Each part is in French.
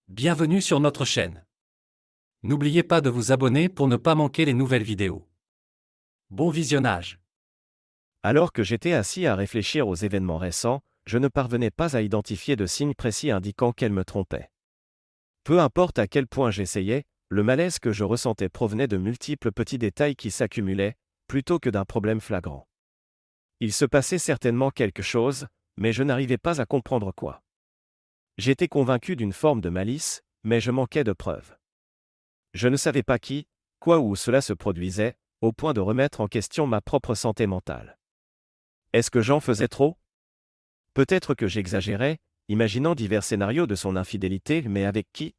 Bienvenue sur notre chaîne. N'oubliez pas de vous abonner pour ne pas manquer les nouvelles vidéos. Bon visionnage. Alors que j'étais assis à réfléchir aux événements récents, je ne parvenais pas à identifier de signes précis indiquant qu'elle me trompait. Peu importe à quel point j'essayais, le malaise que je ressentais provenait de multiples petits détails qui s'accumulaient, plutôt que d'un problème flagrant. Il se passait certainement quelque chose, mais je n'arrivais pas à comprendre quoi. J'étais convaincu d'une forme de malice, mais je manquais de preuves. Je ne savais pas qui, quoi ou où cela se produisait, au point de remettre en question ma propre santé mentale. Est-ce que j'en faisais trop ? Peut-être que j'exagérais, imaginant divers scénarios de son infidélité, mais avec qui ?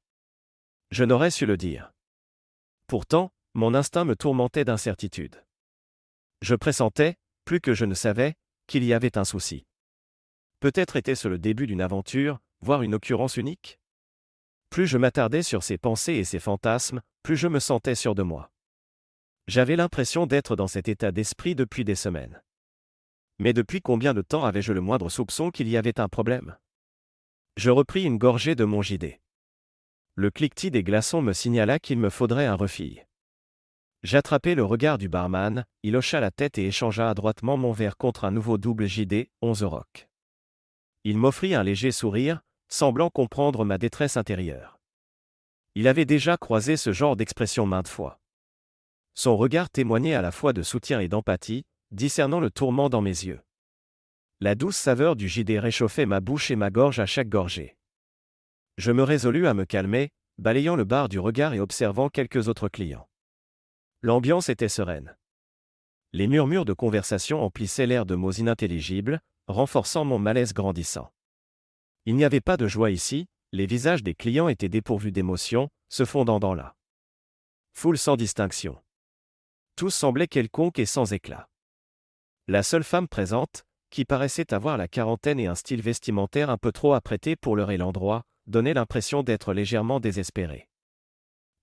Je n'aurais su le dire. Pourtant, mon instinct me tourmentait d'incertitude. Je pressentais, plus que je ne savais, qu'il y avait un souci. Peut-être était-ce le début d'une aventure, voire une occurrence unique ? Plus je m'attardais sur ces pensées et ces fantasmes, plus je me sentais sûr de moi. J'avais l'impression d'être dans cet état d'esprit depuis des semaines. Mais depuis combien de temps avais-je le moindre soupçon qu'il y avait un problème ? Je repris une gorgée de mon JD. Le cliquetis des glaçons me signala qu'il me faudrait un refill. J'attrapai le regard du barman, il hocha la tête et échangea adroitement mon verre contre un nouveau double JD, 11 rock. Il m'offrit un léger sourire, semblant comprendre ma détresse intérieure. Il avait déjà croisé ce genre d'expression maintes fois. Son regard témoignait à la fois de soutien et d'empathie, discernant le tourment dans mes yeux. La douce saveur du JD réchauffait ma bouche et ma gorge à chaque gorgée. Je me résolus à me calmer, balayant le bar du regard et observant quelques autres clients. L'ambiance était sereine. Les murmures de conversation emplissaient l'air de mots inintelligibles, renforçant mon malaise grandissant. Il n'y avait pas de joie ici, les visages des clients étaient dépourvus d'émotion, se fondant dans la foule sans distinction. Tous semblaient quelconques et sans éclat. La seule femme présente, qui paraissait avoir la quarantaine et un style vestimentaire un peu trop apprêté pour l'heure et l'endroit, donnait l'impression d'être légèrement désespérée.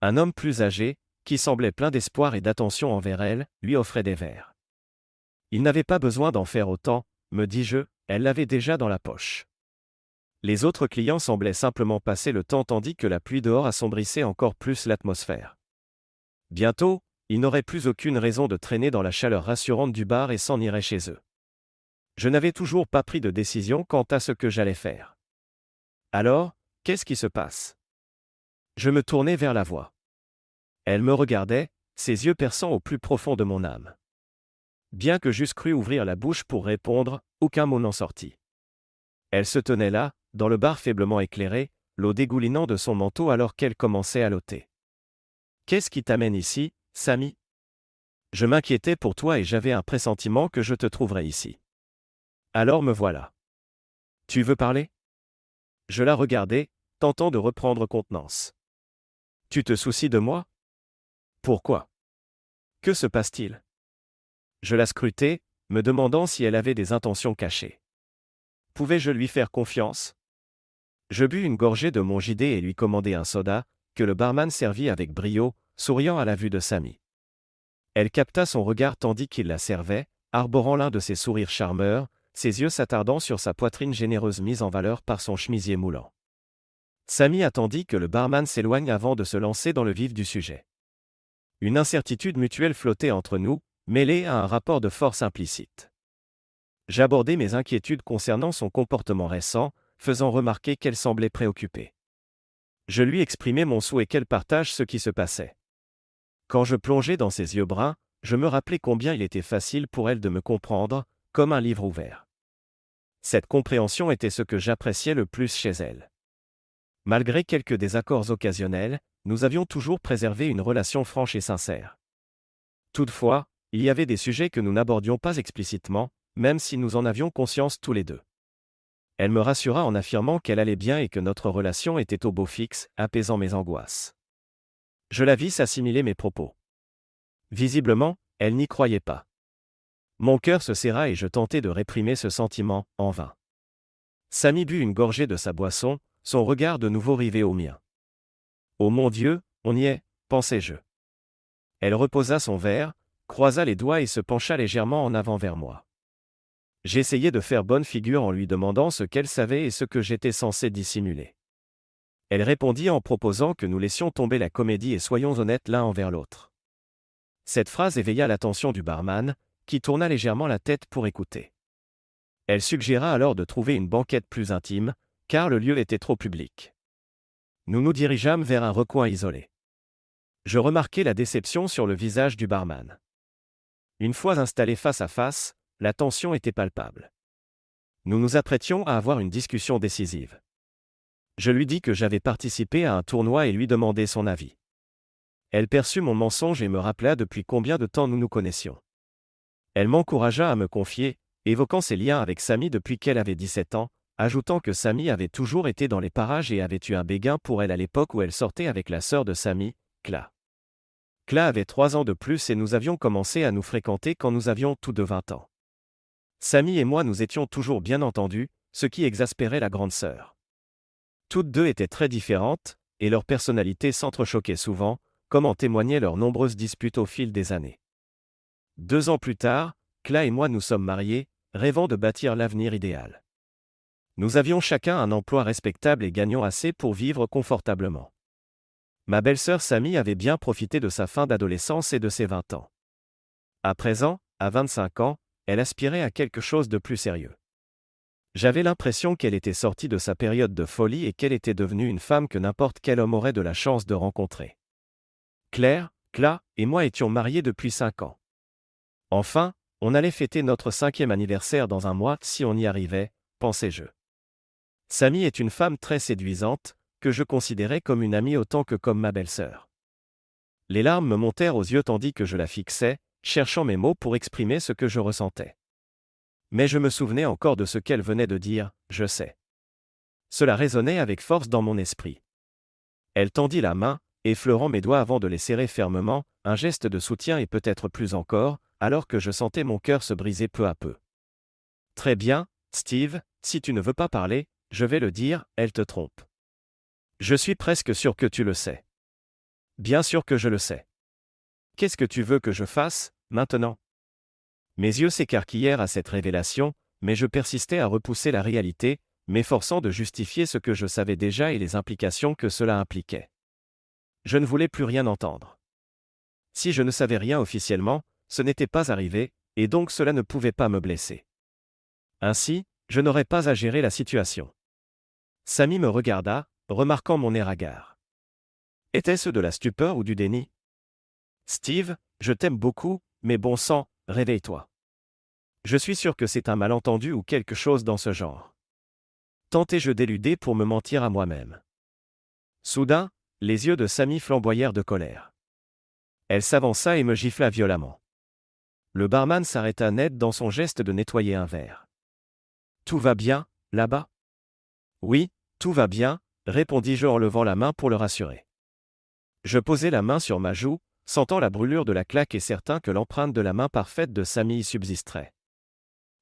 Un homme plus âgé, qui semblait plein d'espoir et d'attention envers elle, lui offrait des verres. Il n'avait pas besoin d'en faire autant, me dis-je, elle l'avait déjà dans la poche. Les autres clients semblaient simplement passer le temps tandis que la pluie dehors assombrissait encore plus l'atmosphère. Bientôt, ils n'auraient plus aucune raison de traîner dans la chaleur rassurante du bar et s'en iraient chez eux. Je n'avais toujours pas pris de décision quant à ce que j'allais faire. Alors, qu'est-ce qui se passe ? Je me tournai vers la voix. Elle me regardait, ses yeux perçant au plus profond de mon âme. Bien que j'eusse cru ouvrir la bouche pour répondre, aucun mot n'en sortit. Elle se tenait là, dans le bar faiblement éclairé, l'eau dégoulinant de son manteau alors qu'elle commençait à l'ôter. « Qu'est-ce qui t'amène ici, Samy ? Je m'inquiétais pour toi et j'avais un pressentiment que je te trouverais ici. Alors me voilà. Tu veux parler ? Je la regardais, tentant de reprendre contenance. Tu te soucies de moi ? Pourquoi ? Que se passe-t-il ? Je la scrutais, me demandant si elle avait des intentions cachées. Pouvais-je lui faire confiance ? Je bus une gorgée de mon JD et lui commandai un soda, que le barman servit avec brio, souriant à la vue de Samy. Elle capta son regard tandis qu'il la servait, arborant l'un de ses sourires charmeurs, ses yeux s'attardant sur sa poitrine généreuse mise en valeur par son chemisier moulant. Samy attendit que le barman s'éloigne avant de se lancer dans le vif du sujet. Une incertitude mutuelle flottait entre nous, mêlée à un rapport de force implicite. J'abordai mes inquiétudes concernant son comportement récent, faisant remarquer qu'elle semblait préoccupée. Je lui exprimai mon souhait qu'elle partage ce qui se passait. Quand je plongeais dans ses yeux bruns, je me rappelais combien il était facile pour elle de me comprendre, comme un livre ouvert. Cette compréhension était ce que j'appréciais le plus chez elle. Malgré quelques désaccords occasionnels, nous avions toujours préservé une relation franche et sincère. Toutefois, il y avait des sujets que nous n'abordions pas explicitement, même si nous en avions conscience tous les deux. Elle me rassura en affirmant qu'elle allait bien et que notre relation était au beau fixe, apaisant mes angoisses. Je la vis s'assimiler mes propos. Visiblement, elle n'y croyait pas. Mon cœur se serra et je tentai de réprimer ce sentiment, en vain. Samy but une gorgée de sa boisson, son regard de nouveau rivé au mien. « Oh mon Dieu, on y est, pensai-je. » Elle reposa son verre, croisa les doigts et se pencha légèrement en avant vers moi. J'essayai de faire bonne figure en lui demandant ce qu'elle savait et ce que j'étais censé dissimuler. Elle répondit en proposant que nous laissions tomber la comédie et soyons honnêtes l'un envers l'autre. Cette phrase éveilla l'attention du barman, qui tourna légèrement la tête pour écouter. Elle suggéra alors de trouver une banquette plus intime, car le lieu était trop public. Nous nous dirigeâmes vers un recoin isolé. Je remarquai la déception sur le visage du barman. Une fois installés face à face, la tension était palpable. Nous nous apprêtions à avoir une discussion décisive. Je lui dis que j'avais participé à un tournoi et lui demandai son avis. Elle perçut mon mensonge et me rappela depuis combien de temps nous nous connaissions. Elle m'encouragea à me confier, évoquant ses liens avec Samy depuis qu'elle avait 17 ans, ajoutant que Samy avait toujours été dans les parages et avait eu un béguin pour elle à l'époque où elle sortait avec la sœur de Samy, Kla. Kla avait 3 ans de plus et nous avions commencé à nous fréquenter quand nous avions tous deux 20 ans. Samy et moi nous étions toujours bien entendus, ce qui exaspérait la grande sœur. Toutes deux étaient très différentes, et leurs personnalités s'entrechoquaient souvent, comme en témoignaient leurs nombreuses disputes au fil des années. 2 ans plus tard, Kla et moi nous sommes mariés, rêvant de bâtir l'avenir idéal. Nous avions chacun un emploi respectable et gagnions assez pour vivre confortablement. Ma belle-sœur Samy avait bien profité de sa fin d'adolescence et de ses 20 ans. À présent, à 25 ans, elle aspirait à quelque chose de plus sérieux. J'avais l'impression qu'elle était sortie de sa période de folie et qu'elle était devenue une femme que n'importe quel homme aurait de la chance de rencontrer. Claire, Kla et moi étions mariés depuis 5 ans. Enfin, on allait fêter notre 5e anniversaire dans un mois si on y arrivait, pensais-je. Samy est une femme très séduisante, que je considérais comme une amie autant que comme ma belle-sœur. Les larmes me montèrent aux yeux tandis que je la fixais, cherchant mes mots pour exprimer ce que je ressentais. Mais je me souvenais encore de ce qu'elle venait de dire, je sais. Cela résonnait avec force dans mon esprit. Elle tendit la main, effleurant mes doigts avant de les serrer fermement, un geste de soutien et peut-être plus encore, alors que je sentais mon cœur se briser peu à peu. Très bien, Steve, si tu ne veux pas parler, je vais le dire, elle te trompe. Je suis presque sûr que tu le sais. Bien sûr que je le sais. Qu'est-ce que tu veux que je fasse, maintenant ? Mes yeux s'écarquillèrent à cette révélation, mais je persistais à repousser la réalité, m'efforçant de justifier ce que je savais déjà et les implications que cela impliquait. Je ne voulais plus rien entendre. Si je ne savais rien officiellement, ce n'était pas arrivé, et donc cela ne pouvait pas me blesser. Ainsi, je n'aurais pas à gérer la situation. Samy me regarda, remarquant mon air hagard. Était-ce de la stupeur ou du déni ? Steve, je t'aime beaucoup, mais bon sang, réveille-toi. Je suis sûr que c'est un malentendu ou quelque chose dans ce genre. Tentai-je d'éluder pour me mentir à moi-même. Soudain, les yeux de Samy flamboyèrent de colère. Elle s'avança et me gifla violemment. Le barman s'arrêta net dans son geste de nettoyer un verre. Tout va bien, là-bas ? Oui, tout va bien, répondis-je en levant la main pour le rassurer. Je posai la main sur ma joue, sentant la brûlure de la claque et certain que l'empreinte de la main parfaite de Samy y subsisterait.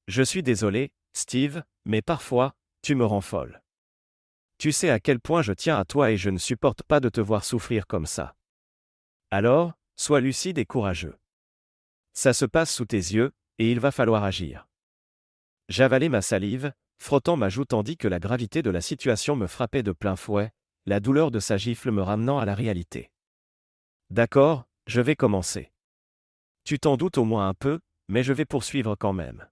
Je suis désolé, Steve, mais parfois, tu me rends folle. Tu sais à quel point je tiens à toi et je ne supporte pas de te voir souffrir comme ça. Alors, sois lucide et courageux. Ça se passe sous tes yeux, et il va falloir agir. J'avalai ma salive, frottant ma joue tandis que la gravité de la situation me frappait de plein fouet, la douleur de sa gifle me ramenant à la réalité. D'accord, je vais commencer. Tu t'en doutes au moins un peu, mais je vais poursuivre quand même.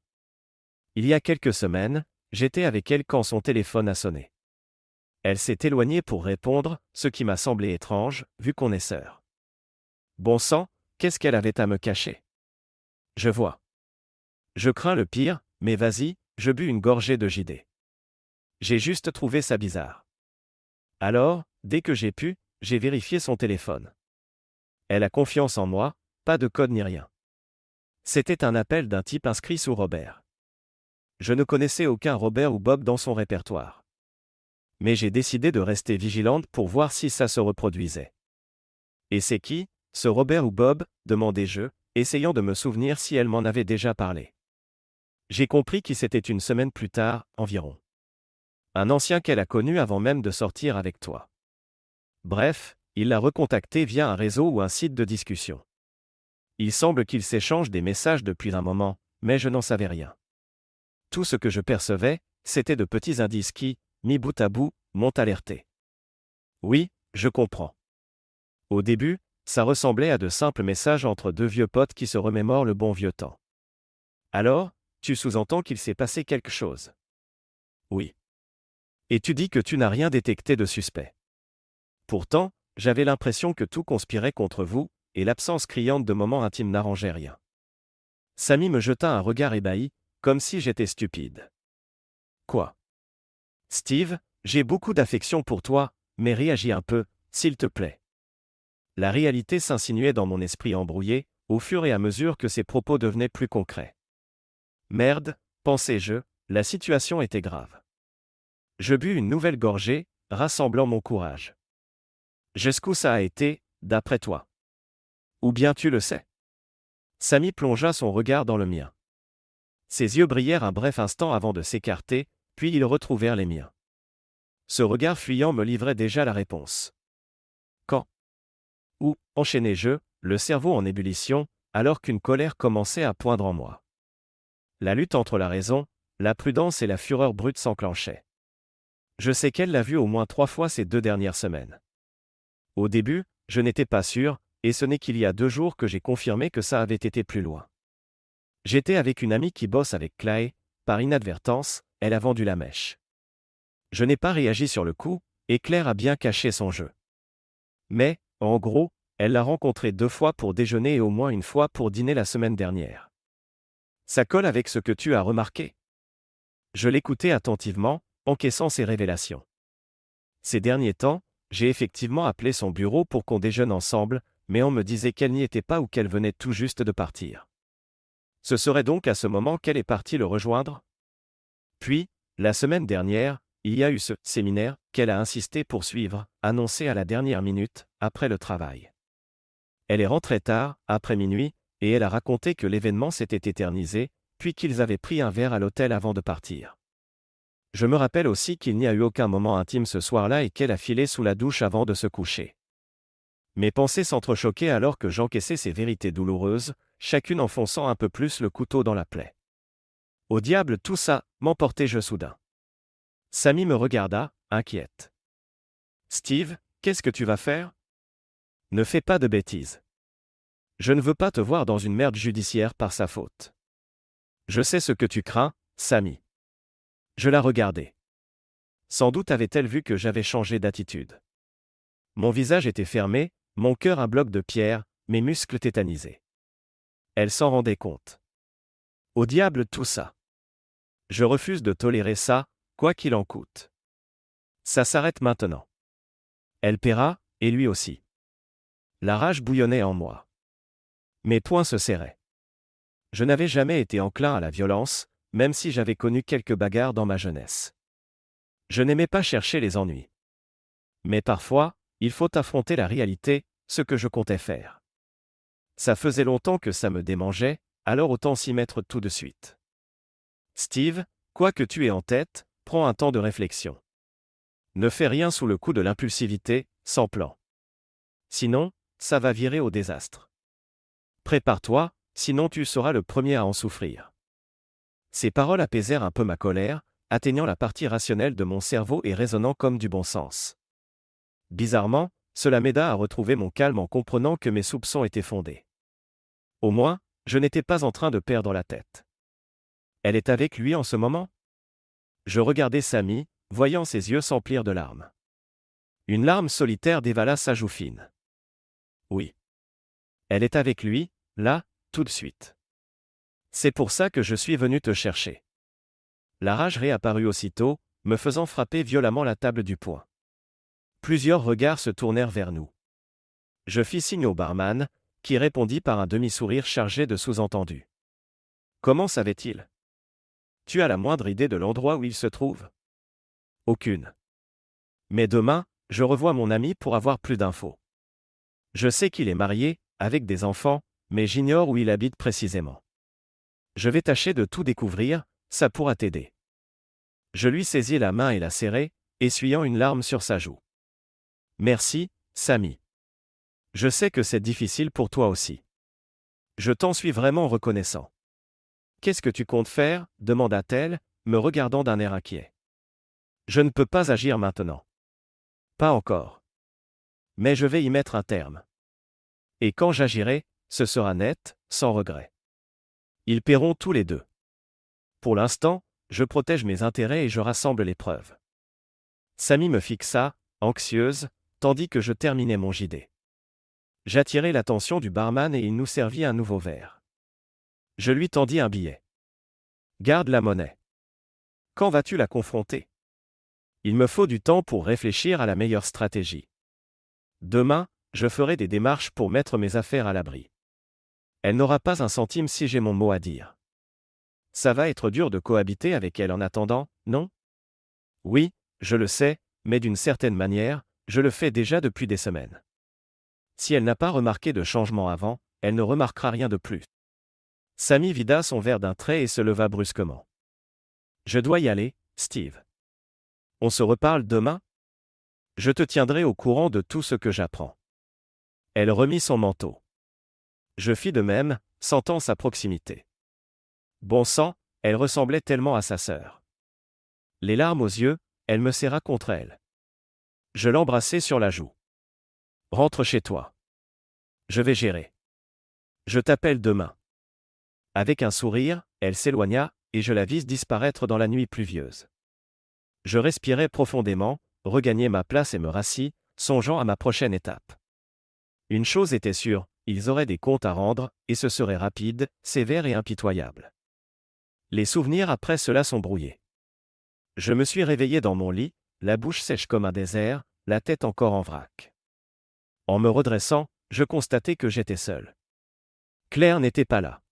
Il y a quelques semaines, j'étais avec elle quand son téléphone a sonné. Elle s'est éloignée pour répondre, ce qui m'a semblé étrange, vu qu'on est sœurs. Bon sang, qu'est-ce qu'elle avait à me cacher ? Je vois. Je crains le pire, mais vas-y, je bus une gorgée de JD. J'ai juste trouvé ça bizarre. Alors, dès que j'ai pu, j'ai vérifié son téléphone. Elle a confiance en moi, pas de code ni rien. C'était un appel d'un type inscrit sous Robert. Je ne connaissais aucun Robert ou Bob dans son répertoire. Mais j'ai décidé de rester vigilante pour voir si ça se reproduisait. Et c'est qui, ce Robert ou Bob ? Demandai-je, essayant de me souvenir si elle m'en avait déjà parlé. J'ai compris qui c'était une semaine plus tard, environ. Un ancien qu'elle a connu avant même de sortir avec toi. Bref, il l'a recontacté via un réseau ou un site de discussion. Il semble qu'ils s'échangent des messages depuis un moment, mais je n'en savais rien. Tout ce que je percevais, c'était de petits indices qui, mis bout à bout, m'ont alerté. Oui, je comprends. Au début, ça ressemblait à de simples messages entre deux vieux potes qui se remémorent le bon vieux temps. Alors, tu sous-entends qu'il s'est passé quelque chose. Oui. Et tu dis que tu n'as rien détecté de suspect. Pourtant, j'avais l'impression que tout conspirait contre vous, et l'absence criante de moments intimes n'arrangeait rien. Samy me jeta un regard ébahi, comme si j'étais stupide. Quoi? Steve, j'ai beaucoup d'affection pour toi, mais réagis un peu, s'il te plaît. La réalité s'insinuait dans mon esprit embrouillé, au fur et à mesure que ses propos devenaient plus concrets. Merde, pensais-je, la situation était grave. Je bus une nouvelle gorgée, rassemblant mon courage. Jusqu'où ça a été, d'après toi? Ou bien tu le sais? Samy plongea son regard dans le mien. Ses yeux brillèrent un bref instant avant de s'écarter, puis ils retrouvèrent les miens. Ce regard fuyant me livrait déjà la réponse. Quand? Où? Enchaînai-je, le cerveau en ébullition, alors qu'une colère commençait à poindre en moi. La lutte entre la raison, la prudence et la fureur brute s'enclenchait. Je sais qu'elle l'a vu au moins 3 fois ces 2 dernières semaines. Au début, je n'étais pas sûr, et ce n'est qu'il y a 2 jours que j'ai confirmé que ça avait été plus loin. J'étais avec une amie qui bosse avec Clay, par inadvertance, elle a vendu la mèche. Je n'ai pas réagi sur le coup, et Claire a bien caché son jeu. Mais, en gros, elle l'a rencontré 2 fois pour déjeuner et au moins 1 fois pour dîner la semaine dernière. Ça colle avec ce que tu as remarqué? Je l'écoutais attentivement, encaissant ces révélations. Ces derniers temps, j'ai effectivement appelé son bureau pour qu'on déjeune ensemble, mais on me disait qu'elle n'y était pas ou qu'elle venait tout juste de partir. Ce serait donc à ce moment qu'elle est partie le rejoindre? Puis, la semaine dernière, il y a eu ce séminaire qu'elle a insisté pour suivre, annoncé à la dernière minute, après le travail. Elle est rentrée tard, après minuit, et elle a raconté que l'événement s'était éternisé, puis qu'ils avaient pris un verre à l'hôtel avant de partir. Je me rappelle aussi qu'il n'y a eu aucun moment intime ce soir-là et qu'elle a filé sous la douche avant de se coucher. Mes pensées s'entrechoquaient alors que j'encaissais ces vérités douloureuses, chacune enfonçant un peu plus le couteau dans la plaie. Au diable tout ça, m'emportai-je soudain. Samy me regarda, inquiète. Steve, qu'est-ce que tu vas faire? Ne fais pas de bêtises. Je ne veux pas te voir dans une merde judiciaire par sa faute. Je sais ce que tu crains, Samy. Je la regardai. Sans doute avait-elle vu que j'avais changé d'attitude. Mon visage était fermé, mon cœur un bloc de pierre, mes muscles tétanisés. Elle s'en rendait compte. Au diable tout ça. Je refuse de tolérer ça, quoi qu'il en coûte. Ça s'arrête maintenant. Elle paiera, et lui aussi. La rage bouillonnait en moi. Mes poings se serraient. Je n'avais jamais été enclin à la violence, même si j'avais connu quelques bagarres dans ma jeunesse. Je n'aimais pas chercher les ennuis. Mais parfois, il faut affronter la réalité, ce que je comptais faire. Ça faisait longtemps que ça me démangeait, alors autant s'y mettre tout de suite. Steve, quoi que tu aies en tête, prends un temps de réflexion. Ne fais rien sous le coup de l'impulsivité, sans plan. Sinon, ça va virer au désastre. Prépare-toi, sinon tu seras le premier à en souffrir. Ces paroles apaisèrent un peu ma colère, atteignant la partie rationnelle de mon cerveau et résonnant comme du bon sens. Bizarrement, cela m'aida à retrouver mon calme en comprenant que mes soupçons étaient fondés. Au moins, je n'étais pas en train de perdre la tête. Elle est avec lui en ce moment? Je regardai Samy, voyant ses yeux s'emplir de larmes. Une larme solitaire dévala sa joue fine. Oui. Elle est avec lui, là, tout de suite. C'est pour ça que je suis venu te chercher. La rage réapparut aussitôt, me faisant frapper violemment la table du poing. Plusieurs regards se tournèrent vers nous. Je fis signe au barman, qui répondit par un demi-sourire chargé de sous-entendus. Comment savait-il? Tu as la moindre idée de l'endroit où il se trouve? Aucune. Mais demain, je revois mon ami pour avoir plus d'infos. Je sais qu'il est marié, avec des enfants, mais j'ignore où il habite précisément. Je vais tâcher de tout découvrir, ça pourra t'aider. Je lui saisis la main et la serrai, essuyant une larme sur sa joue. Merci, Samy. Je sais que c'est difficile pour toi aussi. Je t'en suis vraiment reconnaissant. Qu'est-ce que tu comptes faire? Demanda-t-elle, me regardant d'un air inquiet. Je ne peux pas agir maintenant. Pas encore. Mais je vais y mettre un terme. Et quand j'agirai, ce sera net, sans regret. Ils paieront tous les deux. Pour l'instant, je protège mes intérêts et je rassemble les preuves. Samy me fixa, anxieuse, tandis que je terminais mon JD. J'attirai l'attention du barman et il nous servit un nouveau verre. Je lui tendis un billet. Garde la monnaie. Quand vas-tu la confronter? Il me faut du temps pour réfléchir à la meilleure stratégie. Demain, je ferai des démarches pour mettre mes affaires à l'abri. Elle n'aura pas un centime si j'ai mon mot à dire. Ça va être dur de cohabiter avec elle en attendant, non? Oui, je le sais, mais d'une certaine manière, je le fais déjà depuis des semaines. Si elle n'a pas remarqué de changement avant, elle ne remarquera rien de plus. Samy vida son verre d'un trait et se leva brusquement. Je dois y aller, Steve. On se reparle demain? Je te tiendrai au courant de tout ce que j'apprends. Elle remit son manteau. Je fis de même, sentant sa proximité. Bon sang, elle ressemblait tellement à sa sœur. Les larmes aux yeux, elle me serra contre elle. Je l'embrassai sur la joue. Rentre chez toi. Je vais gérer. Je t'appelle demain. Avec un sourire, elle s'éloigna, et je la vis disparaître dans la nuit pluvieuse. Je respirai profondément, regagnai ma place et me rassis, songeant à ma prochaine étape. Une chose était sûre, ils auraient des comptes à rendre, et ce serait rapide, sévère et impitoyable. Les souvenirs après cela sont brouillés. Je me suis réveillé dans mon lit, la bouche sèche comme un désert, la tête encore en vrac. En me redressant, je constatai que j'étais seul. Claire n'était pas là.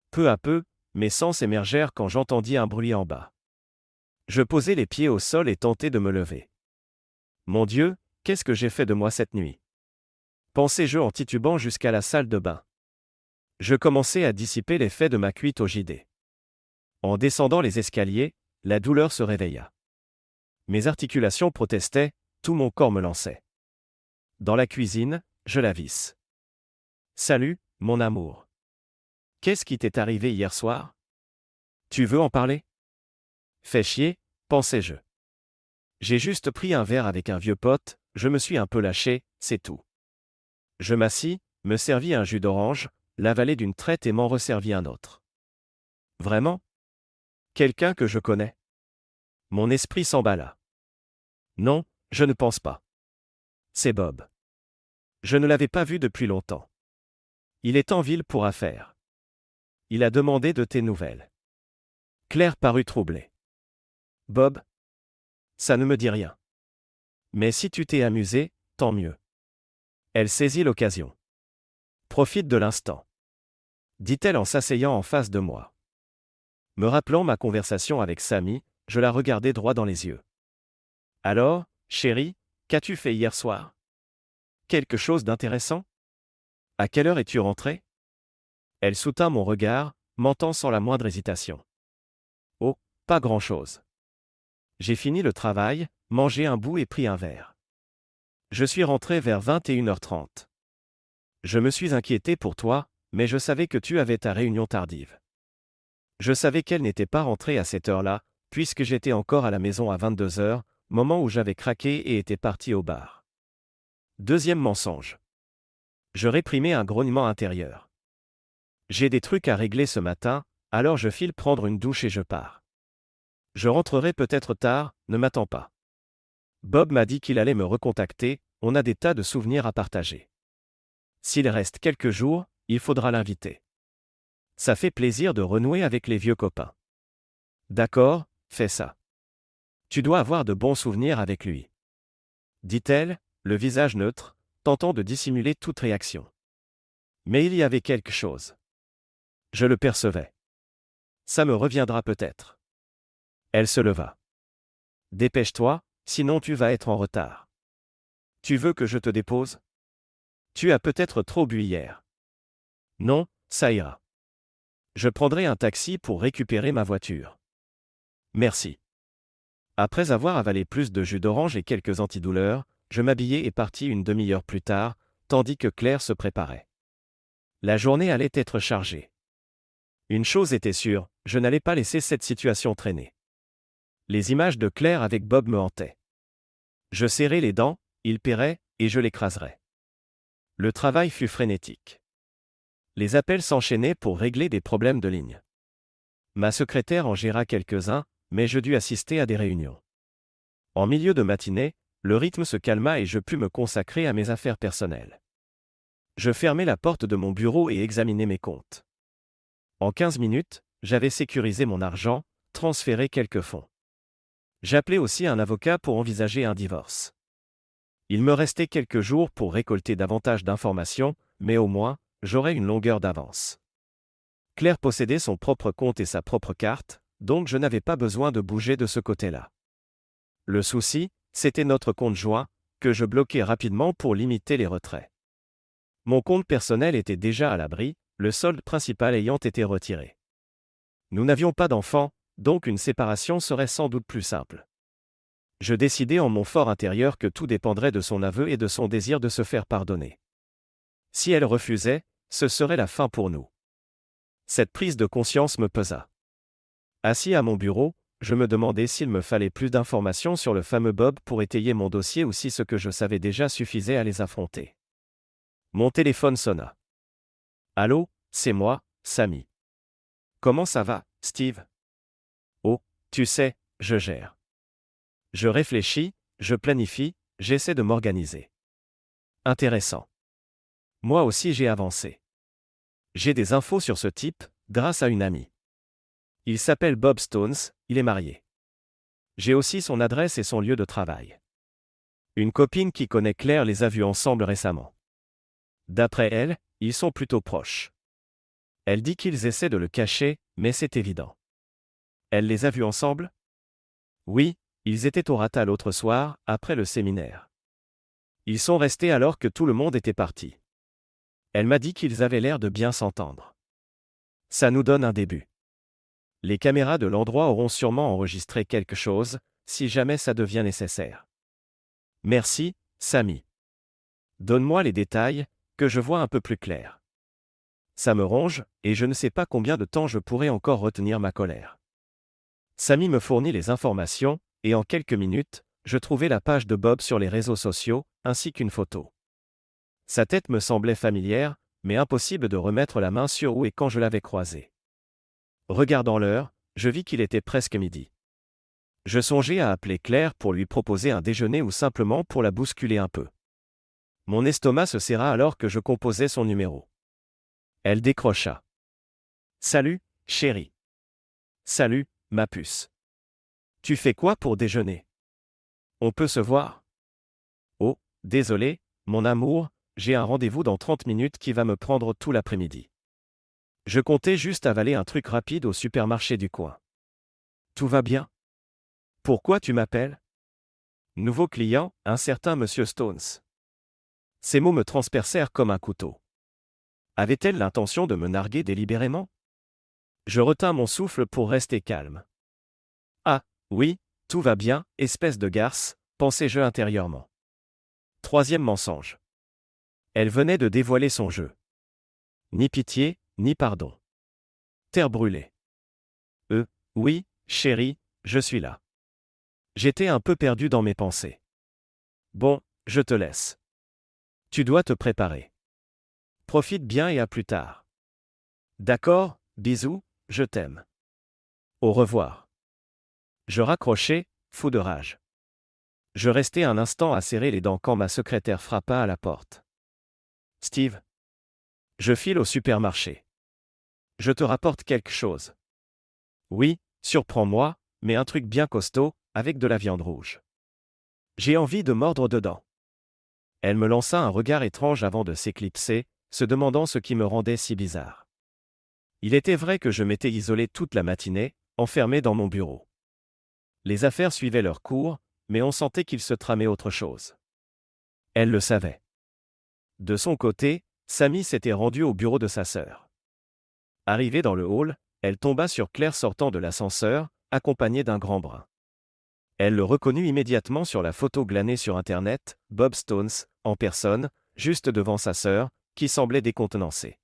Peu à peu, mes sens émergèrent quand j'entendis un bruit en bas. Je posai les pieds au sol et tentai de me lever. Mon Dieu, qu'est-ce que j'ai fait de moi cette nuit? Pensai-je en titubant jusqu'à la salle de bain. Je commençai à dissiper l'effet de ma cuite au JD. En descendant les escaliers, la douleur se réveilla. Mes articulations protestaient, tout mon corps me lançait. Dans la cuisine, je la visse. Salut, mon amour. Qu'est-ce qui t'est arrivé hier soir? Tu veux en parler? Fais chier, pensai-je. J'ai juste pris un verre avec un vieux pote, je me suis un peu lâché, c'est tout. Je m'assis, me servis un jus d'orange, l'avalai d'une traite et m'en resservis un autre. Vraiment? Quelqu'un que je connais? Mon esprit s'emballa. Non, je ne pense pas. C'est Bob. Je ne l'avais pas vu depuis longtemps. Il est en ville pour affaires. Il a demandé de tes nouvelles. Claire parut troublée. Bob? Ça ne me dit rien. Mais si tu t'es amusé, tant mieux. Elle saisit l'occasion. Profite de l'instant. Dit-elle en s'asseyant en face de moi. Me rappelant ma conversation avec Samy, je la regardai droit dans les yeux. Alors, chérie, qu'as-tu fait hier soir? Quelque chose d'intéressant? À quelle heure es-tu rentrée? Elle soutint mon regard, mentant sans la moindre hésitation. Oh, pas grand-chose. J'ai fini le travail, mangé un bout et pris un verre. Je suis rentré vers 21h30. Je me suis inquiété pour toi, mais je savais que tu avais ta réunion tardive. Je savais qu'elle n'était pas rentrée à cette heure-là, puisque j'étais encore à la maison à 22h, moment où j'avais craqué et étais parti au bar. Deuxième mensonge. Je réprimais un grognement intérieur. J'ai des trucs à régler ce matin, alors je file prendre une douche et je pars. Je rentrerai peut-être tard, ne m'attends pas. Bob m'a dit qu'il allait me recontacter, on a des tas de souvenirs à partager. S'il reste quelques jours, il faudra l'inviter. Ça fait plaisir de renouer avec les vieux copains. D'accord, fais ça. Tu dois avoir de bons souvenirs avec lui. Dit-elle, le visage neutre, tentant de dissimuler toute réaction. Mais il y avait quelque chose. Je le percevais. Ça me reviendra peut-être. Elle se leva. Dépêche-toi, sinon tu vas être en retard. Tu veux que je te dépose? Tu as peut-être trop bu hier. Non, ça ira. Je prendrai un taxi pour récupérer ma voiture. Merci. Après avoir avalé plus de jus d'orange et quelques antidouleurs, je m'habillai et partis une demi-heure plus tard, tandis que Claire se préparait. La journée allait être chargée. Une chose était sûre, je n'allais pas laisser cette situation traîner. Les images de Claire avec Bob me hantaient. Je serrai les dents, il paierait, et je l'écraserai. Le travail fut frénétique. Les appels s'enchaînaient pour régler des problèmes de ligne. Ma secrétaire en géra quelques-uns, mais je dus assister à des réunions. En milieu de matinée, le rythme se calma et je pus me consacrer à mes affaires personnelles. Je fermai la porte de mon bureau et examinai mes comptes. En 15 minutes, j'avais sécurisé mon argent, transféré quelques fonds. J'appelai aussi un avocat pour envisager un divorce. Il me restait quelques jours pour récolter davantage d'informations, mais au moins, j'aurais une longueur d'avance. Claire possédait son propre compte et sa propre carte, donc je n'avais pas besoin de bouger de ce côté-là. Le souci, c'était notre compte joint, que je bloquai rapidement pour limiter les retraits. Mon compte personnel était déjà à l'abri, le solde principal ayant été retiré. Nous n'avions pas d'enfants, donc une séparation serait sans doute plus simple. Je décidai en mon fort intérieur que tout dépendrait de son aveu et de son désir de se faire pardonner. Si elle refusait, ce serait la fin pour nous. Cette prise de conscience me pesa. Assis à mon bureau, je me demandais s'il me fallait plus d'informations sur le fameux Bob pour étayer mon dossier ou si ce que je savais déjà suffisait à les affronter. Mon téléphone sonna. Allô, c'est moi, Samy. Comment ça va, Steve? Oh, tu sais, je gère. Je réfléchis, je planifie, j'essaie de m'organiser. Intéressant. Moi aussi j'ai avancé. J'ai des infos sur ce type, grâce à une amie. Il s'appelle Bob Stones, il est marié. J'ai aussi son adresse et son lieu de travail. Une copine qui connaît Claire les a vus ensemble récemment. D'après elle, ils sont plutôt proches. Elle dit qu'ils essaient de le cacher, mais c'est évident. Elle les a vus ensemble? Oui, ils étaient au Rata l'autre soir, après le séminaire. Ils sont restés alors que tout le monde était parti. Elle m'a dit qu'ils avaient l'air de bien s'entendre. Ça nous donne un début. Les caméras de l'endroit auront sûrement enregistré quelque chose, si jamais ça devient nécessaire. Merci, Samy. Donne-moi les détails, que je vois un peu plus clair. Ça me ronge, et je ne sais pas combien de temps je pourrai encore retenir ma colère. Samy me fournit les informations, et en quelques minutes, je trouvai la page de Bob sur les réseaux sociaux, ainsi qu'une photo. Sa tête me semblait familière, mais impossible de remettre la main sur où et quand je l'avais croisé. Regardant l'heure, je vis qu'il était presque midi. Je songeais à appeler Claire pour lui proposer un déjeuner ou simplement pour la bousculer un peu. Mon estomac se serra alors que je composais son numéro. Elle décrocha. « Salut, chérie. »« Salut, ma puce. Tu fais quoi pour déjeuner? On peut se voir? » Oh, désolé, mon amour, j'ai un rendez-vous dans 30 minutes qui va me prendre tout l'après-midi. Je comptais juste avaler un truc rapide au supermarché du coin. Tout va bien? Pourquoi tu m'appelles? Nouveau client, un certain Monsieur Stones. Ces mots me transpercèrent comme un couteau. Avait-elle l'intention de me narguer délibérément? Je retins mon souffle pour rester calme. Ah, oui, tout va bien, espèce de garce, pensai-je intérieurement. Troisième mensonge. Elle venait de dévoiler son jeu. Ni pitié, ni pardon. Terre brûlée. Oui, chérie, je suis là. J'étais un peu perdu dans mes pensées. Bon, je te laisse. Tu dois te préparer. Profite bien et à plus tard. D'accord, bisous, je t'aime. Au revoir. Je raccrochai, fou de rage. Je restai un instant à serrer les dents quand ma secrétaire frappa à la porte. Steve. Je file au supermarché. Je te rapporte quelque chose. Oui, surprends-moi, mais un truc bien costaud, avec de la viande rouge. J'ai envie de mordre dedans. Elle me lança un regard étrange avant de s'éclipser, se demandant ce qui me rendait si bizarre. Il était vrai que je m'étais isolé toute la matinée, enfermé dans mon bureau. Les affaires suivaient leur cours, mais on sentait qu'il se tramait autre chose. Elle le savait. De son côté, Samy s'était rendu au bureau de sa sœur. Arrivée dans le hall, elle tomba sur Claire sortant de l'ascenseur, accompagnée d'un grand brun. Elle le reconnut immédiatement sur la photo glanée sur Internet, Bob Stones, en personne, juste devant sa sœur, qui semblait décontenancée.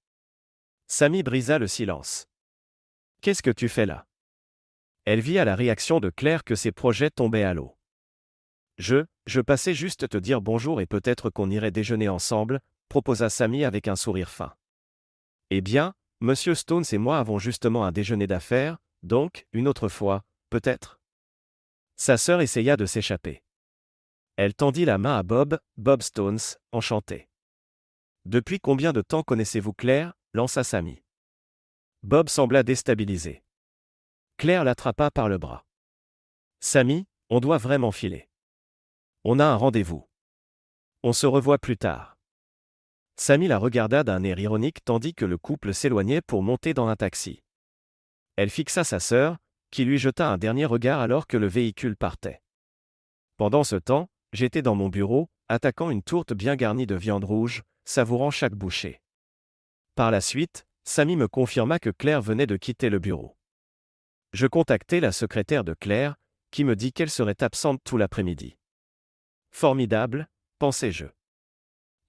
Samy brisa le silence. « Qu'est-ce que tu fais là ?» Elle vit à la réaction de Claire que ses projets tombaient à l'eau. « Je passais juste te dire bonjour et peut-être qu'on irait déjeuner ensemble, proposa Sammy avec un sourire fin. Eh bien, Monsieur Stones et moi avons justement un déjeuner d'affaires, donc, une autre fois, peut-être. Sa sœur essaya de s'échapper. Elle tendit la main à Bob Stones, enchanté. Depuis combien de temps connaissez-vous Claire lança Sammy. Bob sembla déstabilisé. Claire l'attrapa par le bras. Sammy, on doit vraiment filer. On a un rendez-vous. On se revoit plus tard. Sammy la regarda d'un air ironique tandis que le couple s'éloignait pour monter dans un taxi. Elle fixa sa sœur, qui lui jeta un dernier regard alors que le véhicule partait. Pendant ce temps, j'étais dans mon bureau, attaquant une tourte bien garnie de viande rouge, savourant chaque bouchée. Par la suite, Sammy me confirma que Claire venait de quitter le bureau. Je contactai la secrétaire de Claire, qui me dit qu'elle serait absente tout l'après-midi. Formidable, pensai-je.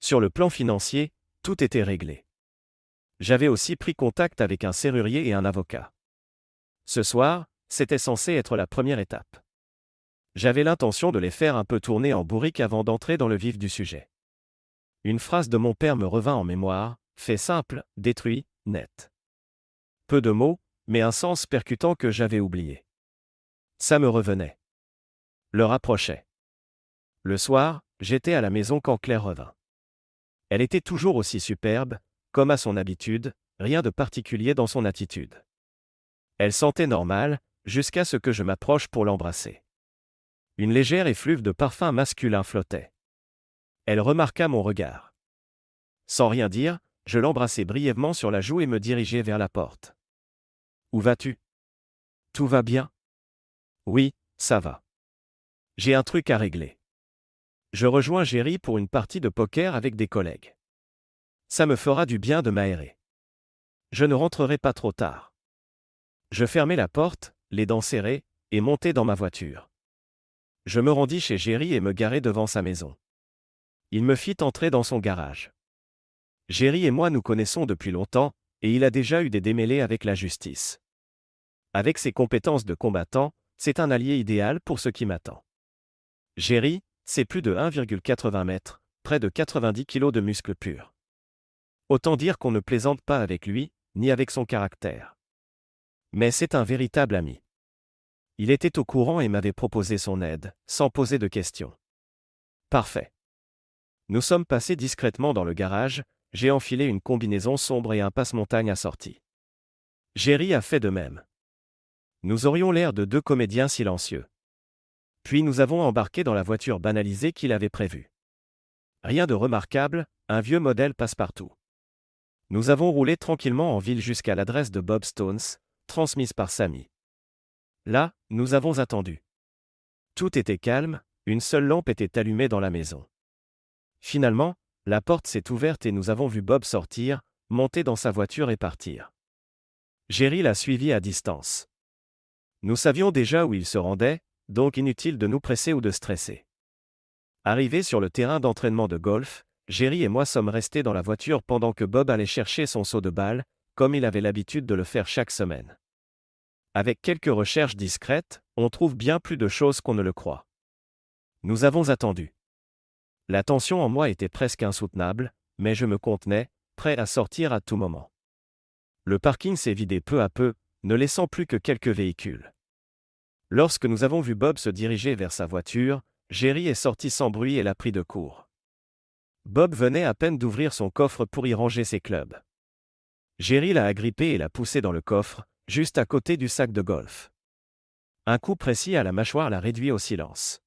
Sur le plan financier, tout était réglé. J'avais aussi pris contact avec un serrurier et un avocat. Ce soir, c'était censé être la première étape. J'avais l'intention de les faire un peu tourner en bourrique avant d'entrer dans le vif du sujet. Une phrase de mon père me revint en mémoire, fait simple, détruit, net. Peu de mots, mais un sens percutant que j'avais oublié. Ça me revenait. L'heure approchait. Le soir, j'étais à la maison quand Claire revint. Elle était toujours aussi superbe, comme à son habitude, rien de particulier dans son attitude. Elle sentait normale, jusqu'à ce que je m'approche pour l'embrasser. Une légère effluve de parfum masculin flottait. Elle remarqua mon regard. Sans rien dire, je l'embrassai brièvement sur la joue et me dirigeai vers la porte. « Où vas-tu ? Tout va bien ? » ? « Oui, ça va. J'ai un truc à régler. Je rejoins Jerry pour une partie de poker avec des collègues. Ça me fera du bien de m'aérer. Je ne rentrerai pas trop tard. » Je fermai la porte, les dents serrées, et montai dans ma voiture. Je me rendis chez Jerry et me garai devant sa maison. Il me fit entrer dans son garage. Jerry et moi nous connaissons depuis longtemps, et il a déjà eu des démêlés avec la justice. Avec ses compétences de combattant, c'est un allié idéal pour ce qui m'attend. Jerry, c'est plus de 1,80 m, près de 90 kg de muscles purs. Autant dire qu'on ne plaisante pas avec lui, ni avec son caractère. Mais c'est un véritable ami. Il était au courant et m'avait proposé son aide, sans poser de questions. Parfait. Nous sommes passés discrètement dans le garage, j'ai enfilé une combinaison sombre et un passe-montagne assorti. Jerry a fait de même. Nous aurions l'air de deux comédiens silencieux. Puis nous avons embarqué dans la voiture banalisée qu'il avait prévue. Rien de remarquable, un vieux modèle passe-partout. Nous avons roulé tranquillement en ville jusqu'à l'adresse de Bob Stones, transmise par Sammy. Là, nous avons attendu. Tout était calme, une seule lampe était allumée dans la maison. Finalement, la porte s'est ouverte et nous avons vu Bob sortir, monter dans sa voiture et partir. Jerry l'a suivi à distance. Nous savions déjà où il se rendait, donc inutile de nous presser ou de stresser. Arrivés sur le terrain d'entraînement de golf, Jerry et moi sommes restés dans la voiture pendant que Bob allait chercher son seau de balles, comme il avait l'habitude de le faire chaque semaine. Avec quelques recherches discrètes, on trouve bien plus de choses qu'on ne le croit. Nous avons attendu. La tension en moi était presque insoutenable, mais je me contenais, prêt à sortir à tout moment. Le parking s'est vidé peu à peu, ne laissant plus que quelques véhicules. Lorsque nous avons vu Bob se diriger vers sa voiture, Jerry est sorti sans bruit et l'a pris de court. Bob venait à peine d'ouvrir son coffre pour y ranger ses clubs. Jerry l'a agrippé et l'a poussé dans le coffre, juste à côté du sac de golf. Un coup précis à la mâchoire l'a réduit au silence.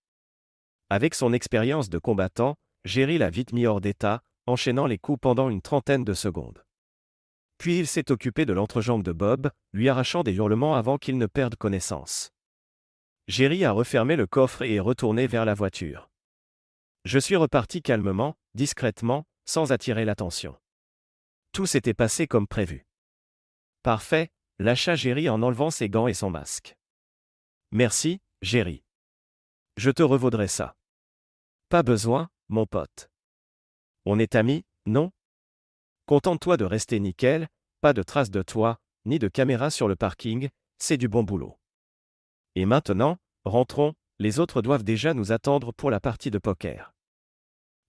Avec son expérience de combattant, Jerry l'a vite mis hors d'état, enchaînant les coups pendant une trentaine de secondes. Puis il s'est occupé de l'entrejambe de Bob, lui arrachant des hurlements avant qu'il ne perde connaissance. Jerry a refermé le coffre et est retourné vers la voiture. Je suis reparti calmement, discrètement, sans attirer l'attention. Tout s'était passé comme prévu. Parfait, lâcha Jerry en enlevant ses gants et son masque. Merci, Jerry. Je te revaudrai ça. Pas besoin, mon pote. On est amis, non ? Contente-toi de rester nickel, pas de traces de toi, ni de caméra sur le parking, c'est du bon boulot. Et maintenant, rentrons, les autres doivent déjà nous attendre pour la partie de poker.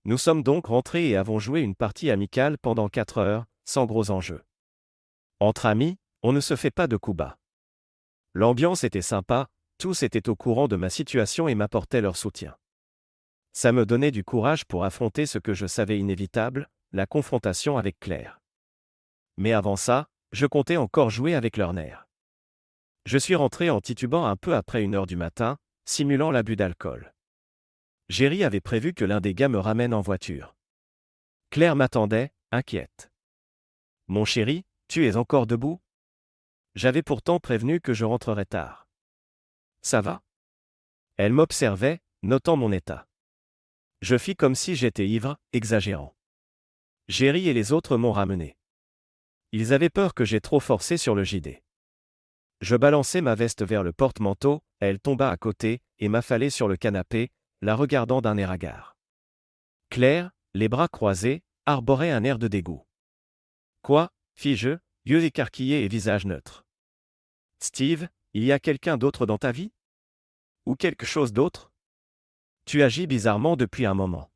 Nous sommes donc rentrés et avons joué une partie amicale pendant 4 heures, sans gros enjeux. Entre amis, on ne se fait pas de coups bas. L'ambiance était sympa, tous étaient au courant de ma situation et m'apportaient leur soutien. Ça me donnait du courage pour affronter ce que je savais inévitable, la confrontation avec Claire. Mais avant ça, je comptais encore jouer avec leurs nerfs. Je suis rentré en titubant un peu après 1 heure du matin, simulant l'abus d'alcool. Jerry avait prévu que l'un des gars me ramène en voiture. Claire m'attendait, inquiète. « Mon chéri, tu es encore debout ? J'avais pourtant prévenu que je rentrerais tard. »« Ça va ?» Elle m'observait, notant mon état. Je fis comme si j'étais ivre, exagérant. Jerry et les autres m'ont ramené. Ils avaient peur que j'aie trop forcé sur le JD. Je balançai ma veste vers le porte-manteau, elle tomba à côté, et m'affalai sur le canapé, la regardant d'un air hagard. Claire, les bras croisés, arborait un air de dégoût. « Quoi ?» fis-je, yeux écarquillés et visage neutre. « Steve, il y a quelqu'un d'autre dans ta vie ? Ou quelque chose d'autre ? Tu agis bizarrement depuis un moment. »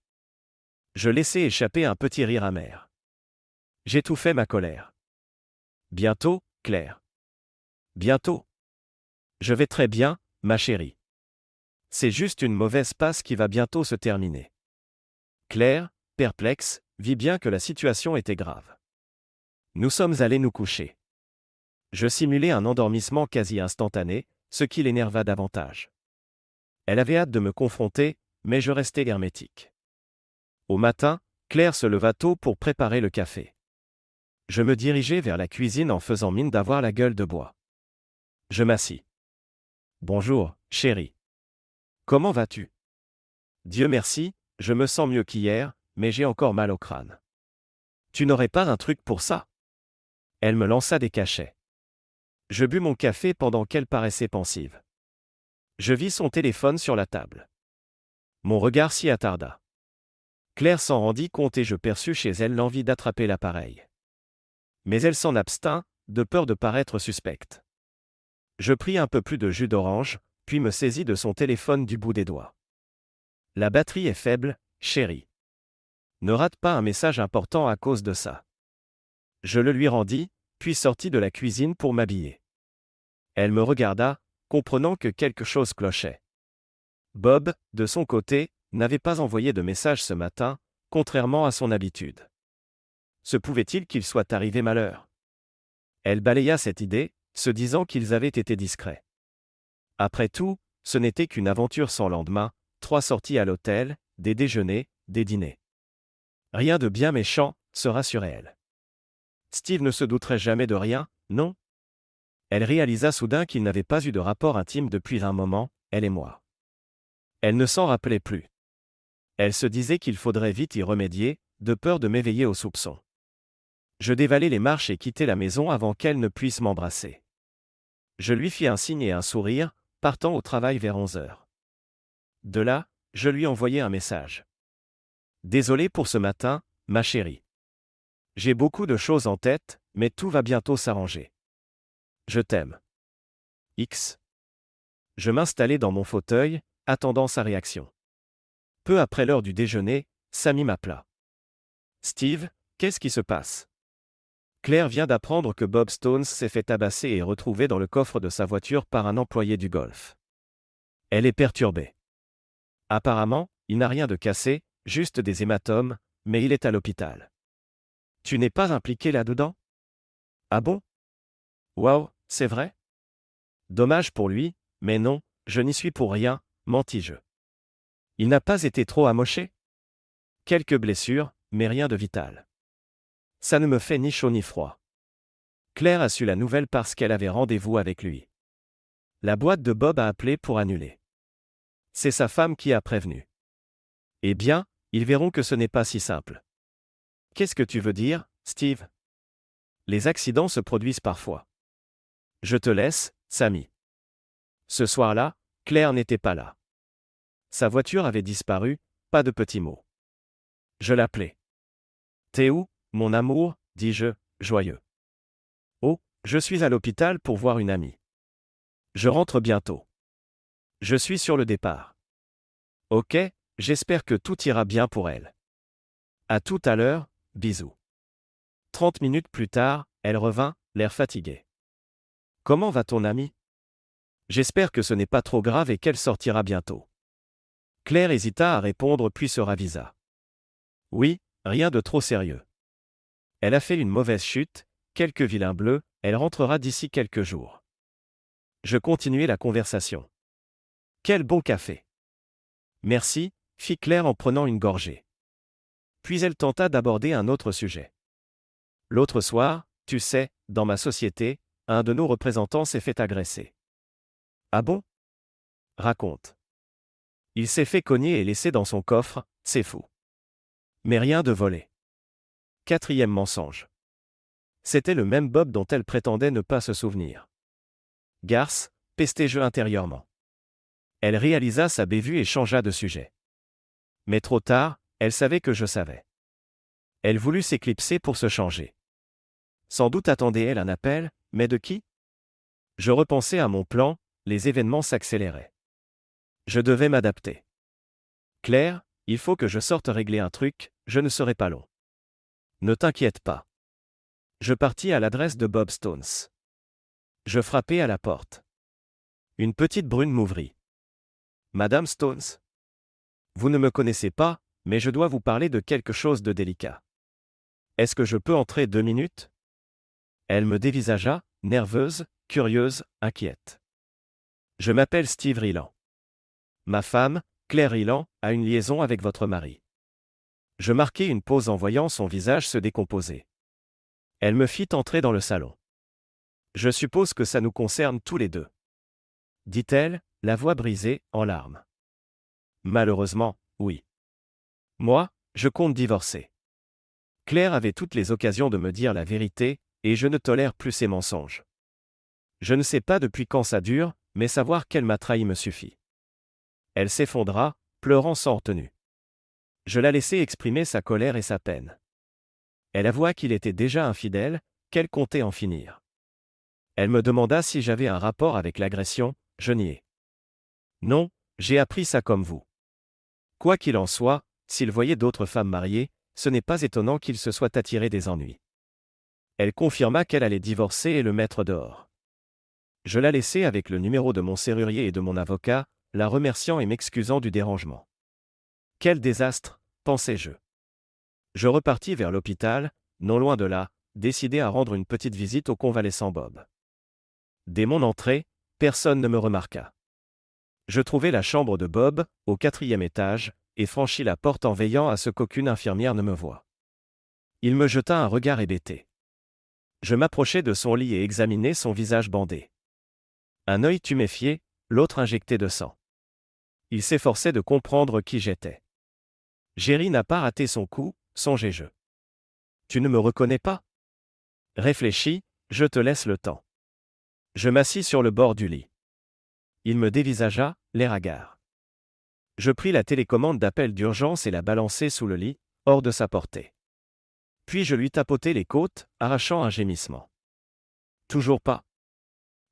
Je laissai échapper un petit rire amer. J'étouffai ma colère. « Bientôt, Claire. Bientôt. Je vais très bien, ma chérie. C'est juste une mauvaise passe qui va bientôt se terminer. » Claire, perplexe, vit bien que la situation était grave. Nous sommes allés nous coucher. Je simulai un endormissement quasi instantané, ce qui l'énerva davantage. Elle avait hâte de me confronter, mais je restai hermétique. Au matin, Claire se leva tôt pour préparer le café. Je me dirigeai vers la cuisine en faisant mine d'avoir la gueule de bois. Je m'assis. « Bonjour, chérie. Comment vas-tu ? » ?»« Dieu merci, je me sens mieux qu'hier, mais j'ai encore mal au crâne. »« Tu n'aurais pas un truc pour ça ? » Elle me lança des cachets. Je bus mon café pendant qu'elle paraissait pensive. Je vis son téléphone sur la table. Mon regard s'y attarda. Claire s'en rendit compte et je perçus chez elle l'envie d'attraper l'appareil. Mais elle s'en abstint, de peur de paraître suspecte. Je pris un peu plus de jus d'orange, puis me saisis de son téléphone du bout des doigts. « La batterie est faible, chérie. Ne rate pas un message important à cause de ça. » Je le lui rendis, puis sortis de la cuisine pour m'habiller. Elle me regarda, comprenant que quelque chose clochait. Bob, de son côté, n'avait pas envoyé de message ce matin, contrairement à son habitude. Se pouvait-il qu'il soit arrivé malheur ? Elle balaya cette idée, se disant qu'ils avaient été discrets. Après tout, ce n'était qu'une aventure sans lendemain, 3 sorties à l'hôtel, des déjeuners, des dîners. Rien de bien méchant, se rassurait-elle. Steve ne se douterait jamais de rien, non ? Elle réalisa soudain qu'il n'avait pas eu de rapport intime depuis un moment, elle et moi. Elle ne s'en rappelait plus. Elle se disait qu'il faudrait vite y remédier, de peur de m'éveiller aux soupçons. Je dévalai les marches et quittai la maison avant qu'elle ne puisse m'embrasser. Je lui fis un signe et un sourire, partant au travail vers 11 heures. De là, je lui envoyai un message. « Désolé pour ce matin, ma chérie. J'ai beaucoup de choses en tête, mais tout va bientôt s'arranger. Je t'aime. X. » Je m'installai dans mon fauteuil, attendant sa réaction. Peu après l'heure du déjeuner, Sammy m'appela. « Steve, qu'est-ce qui se passe ? » Claire vient d'apprendre que Bob Stones s'est fait tabasser et retrouvé dans le coffre de sa voiture par un employé du golf. Elle est perturbée. Apparemment, il n'a rien de cassé, juste des hématomes, mais il est à l'hôpital. Tu n'es pas impliqué là-dedans ? Ah bon ? Waouh, c'est vrai ? Dommage pour lui, mais non, je n'y suis pour rien, mentis-je. Il n'a pas été trop amoché ? Quelques blessures, mais rien de vital. Ça ne me fait ni chaud ni froid. Claire a su la nouvelle parce qu'elle avait rendez-vous avec lui. La boîte de Bob a appelé pour annuler. C'est sa femme qui a prévenu. Eh bien, ils verront que ce n'est pas si simple. Qu'est-ce que tu veux dire, Steve ? Les accidents se produisent parfois. Je te laisse, Sammy. Ce soir-là, Claire n'était pas là. Sa voiture avait disparu, pas de petits mots. Je l'appelai. « T'es où, mon amour ?» dis-je, joyeux. « Oh, je suis à l'hôpital pour voir une amie. Je rentre bientôt. » Je suis sur le départ. Ok, j'espère que tout ira bien pour elle. À tout à l'heure, bisous. 30 minutes plus tard, elle revint, l'air fatigué. Comment va ton amie? J'espère que ce n'est pas trop grave et qu'elle sortira bientôt. Claire hésita à répondre puis se ravisa. Oui, rien de trop sérieux. Elle a fait une mauvaise chute, quelques vilains bleus, elle rentrera d'ici quelques jours. Je continuai la conversation. Quel bon café! Merci, fit Claire en prenant une gorgée. Puis elle tenta d'aborder un autre sujet. L'autre soir, tu sais, dans ma société, un de nos représentants s'est fait agresser. Ah bon? Raconte. Il s'est fait cogner et laisser dans son coffre, c'est fou. Mais rien de volé. 4e mensonge. C'était le même Bob dont elle prétendait ne pas se souvenir. Garce, pestai-je intérieurement. Elle réalisa sa bévue et changea de sujet. Mais trop tard, elle savait que je savais. Elle voulut s'éclipser pour se changer. Sans doute attendait-elle un appel, mais de qui? Je repensais à mon plan, les événements s'accéléraient. Je devais m'adapter. Claire, il faut que je sorte régler un truc, je ne serai pas long. Ne t'inquiète pas. Je partis à l'adresse de Bob Stones. Je frappai à la porte. Une petite brune m'ouvrit. Madame Stones? Vous ne me connaissez pas, mais je dois vous parler de quelque chose de délicat. Est-ce que je peux entrer 2 minutes? Elle me dévisagea, nerveuse, curieuse, inquiète. Je m'appelle Steve Ryland. Ma femme, Claire Ryland, a une liaison avec votre mari. Je marquai une pause en voyant son visage se décomposer. Elle me fit entrer dans le salon. Je suppose que ça nous concerne tous les deux. Dit-elle, la voix brisée, en larmes. Malheureusement, oui. Moi, je compte divorcer. Claire avait toutes les occasions de me dire la vérité, et je ne tolère plus ces mensonges. Je ne sais pas depuis quand ça dure, mais savoir qu'elle m'a trahi me suffit. Elle s'effondra, pleurant sans retenue. Je la laissai exprimer sa colère et sa peine. Elle avoua qu'il était déjà infidèle, qu'elle comptait en finir. Elle me demanda si j'avais un rapport avec l'agression, je niai. Non, j'ai appris ça comme vous. Quoi qu'il en soit, s'il voyait d'autres femmes mariées, ce n'est pas étonnant qu'il se soit attiré des ennuis. Elle confirma qu'elle allait divorcer et le mettre dehors. Je la laissai avec le numéro de mon serrurier et de mon avocat, la remerciant et m'excusant du dérangement. Quel désastre, pensai-je. Je repartis vers l'hôpital, non loin de là, décidé à rendre une petite visite au convalescent Bob. Dès mon entrée, personne ne me remarqua. Je trouvai la chambre de Bob, au 4e étage, et franchis la porte en veillant à ce qu'aucune infirmière ne me voie. Il me jeta un regard hébété. Je m'approchai de son lit et examinai son visage bandé. Un œil tuméfié, l'autre injecté de sang. Il s'efforçait de comprendre qui j'étais. Jerry n'a pas raté son coup, songeai-je. Tu ne me reconnais pas? Réfléchis, je te laisse le temps. Je m'assis sur le bord du lit. Il me dévisagea, l'air hagard. Je pris la télécommande d'appel d'urgence et la balançai sous le lit, hors de sa portée. Puis je lui tapotai les côtes, arrachant un gémissement. Toujours pas.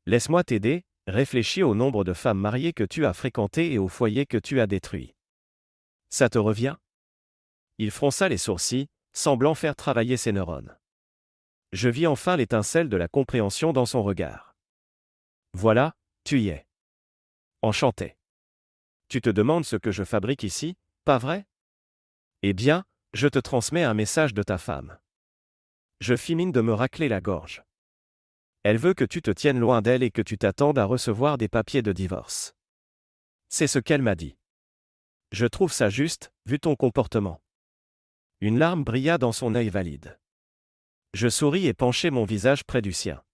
Laisse-moi t'aider, réfléchis au nombre de femmes mariées que tu as fréquentées et au foyer que tu as détruit. Ça te revient? Il fronça les sourcils, semblant faire travailler ses neurones. Je vis enfin l'étincelle de la compréhension dans son regard. Voilà, tu y es. Enchanté. Tu te demandes ce que je fabrique ici, pas vrai? Eh bien, je te transmets un message de ta femme. Je fis mine de me racler la gorge. Elle veut que tu te tiennes loin d'elle et que tu t'attendes à recevoir des papiers de divorce. C'est ce qu'elle m'a dit. Je trouve ça juste, vu ton comportement. Une larme brilla dans son œil valide. Je souris et penchai mon visage près du sien.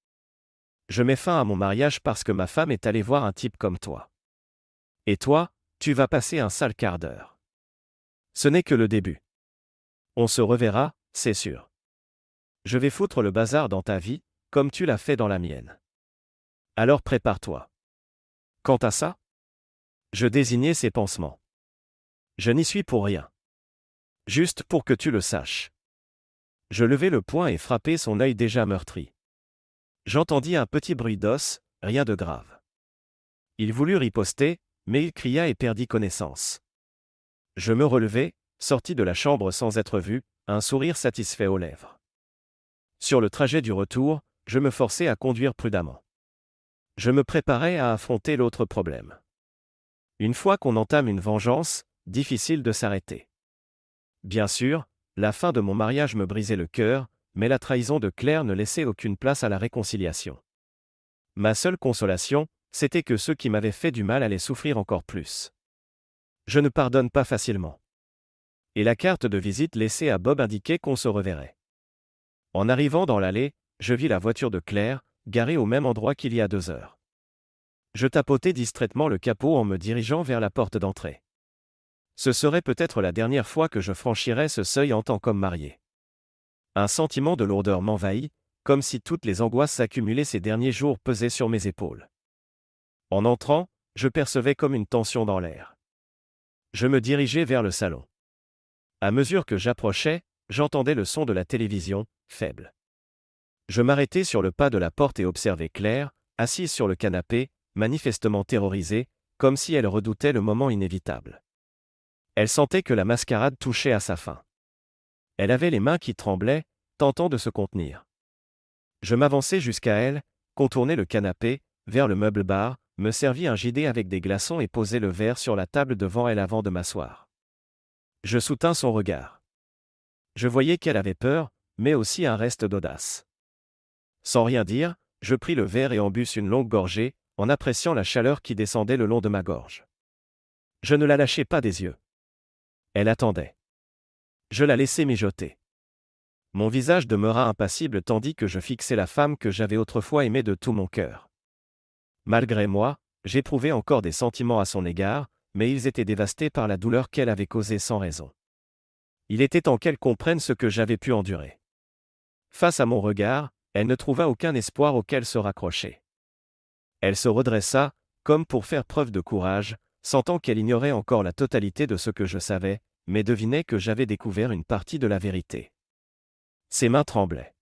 Je mets fin à mon mariage parce que ma femme est allée voir un type comme toi. Et toi, tu vas passer un sale quart d'heure. Ce n'est que le début. On se reverra, c'est sûr. Je vais foutre le bazar dans ta vie, comme tu l'as fait dans la mienne. Alors prépare-toi. Quant à ça? Je désignai ses pansements. Je n'y suis pour rien. Juste pour que tu le saches. Je levai le poing et frappai son œil déjà meurtri. J'entendis un petit bruit d'os, rien de grave. Il voulut riposter, mais il cria et perdit connaissance. Je me relevai, sortis de la chambre sans être vu, un sourire satisfait aux lèvres. Sur le trajet du retour, je me forçai à conduire prudemment. Je me préparais à affronter l'autre problème. Une fois qu'on entame une vengeance, difficile de s'arrêter. Bien sûr, la fin de mon mariage me brisait le cœur, mais la trahison de Claire ne laissait aucune place à la réconciliation. Ma seule consolation, c'était que ceux qui m'avaient fait du mal allaient souffrir encore plus. Je ne pardonne pas facilement. Et la carte de visite laissée à Bob indiquait qu'on se reverrait. En arrivant dans l'allée, je vis la voiture de Claire, garée au même endroit qu'il y a 2 heures. Je tapotai distraitement le capot en me dirigeant vers la porte d'entrée. Ce serait peut-être la dernière fois que je franchirais ce seuil en tant qu'homme marié. Un sentiment de lourdeur m'envahit, comme si toutes les angoisses accumulées ces derniers jours pesaient sur mes épaules. En entrant, je percevais comme une tension dans l'air. Je me dirigeais vers le salon. À mesure que j'approchais, j'entendais le son de la télévision, faible. Je m'arrêtai sur le pas de la porte et observai Claire, assise sur le canapé, manifestement terrorisée, comme si elle redoutait le moment inévitable. Elle sentait que la mascarade touchait à sa fin. Elle avait les mains qui tremblaient, tentant de se contenir. Je m'avançai jusqu'à elle, contournai le canapé, vers le meuble-bar, me servis un JD avec des glaçons et posai le verre sur la table devant elle avant de m'asseoir. Je soutins son regard. Je voyais qu'elle avait peur, mais aussi un reste d'audace. Sans rien dire, je pris le verre et en bus une longue gorgée, en appréciant la chaleur qui descendait le long de ma gorge. Je ne la lâchai pas des yeux. Elle attendait. Je la laissai mijoter. Mon visage demeura impassible tandis que je fixais la femme que j'avais autrefois aimée de tout mon cœur. Malgré moi, j'éprouvais encore des sentiments à son égard, mais ils étaient dévastés par la douleur qu'elle avait causée sans raison. Il était temps qu'elle comprenne ce que j'avais pu endurer. Face à mon regard, elle ne trouva aucun espoir auquel se raccrocher. Elle se redressa, comme pour faire preuve de courage, sentant qu'elle ignorait encore la totalité de ce que je savais, mais devinait que j'avais découvert une partie de la vérité. Ses mains tremblaient.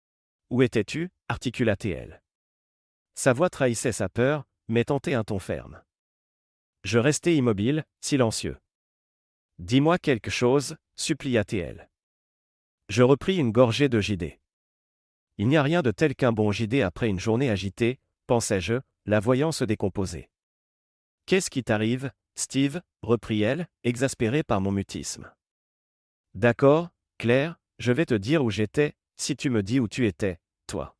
« Où étais-tu » articula-t-elle. Sa voix trahissait sa peur, mais tentait un ton ferme. Je restai immobile, silencieux. « Dis-moi quelque chose » supplia-t-elle. Je repris une gorgée de JD. Il n'y a rien de tel qu'un bon JD après une journée agitée, pensai-je, la voyant se décomposer. « Qu'est-ce qui t'arrive, Steve » reprit-elle, exaspérée par mon mutisme. « D'accord, Claire, je vais te dire où j'étais, si tu me dis où tu étais, toi.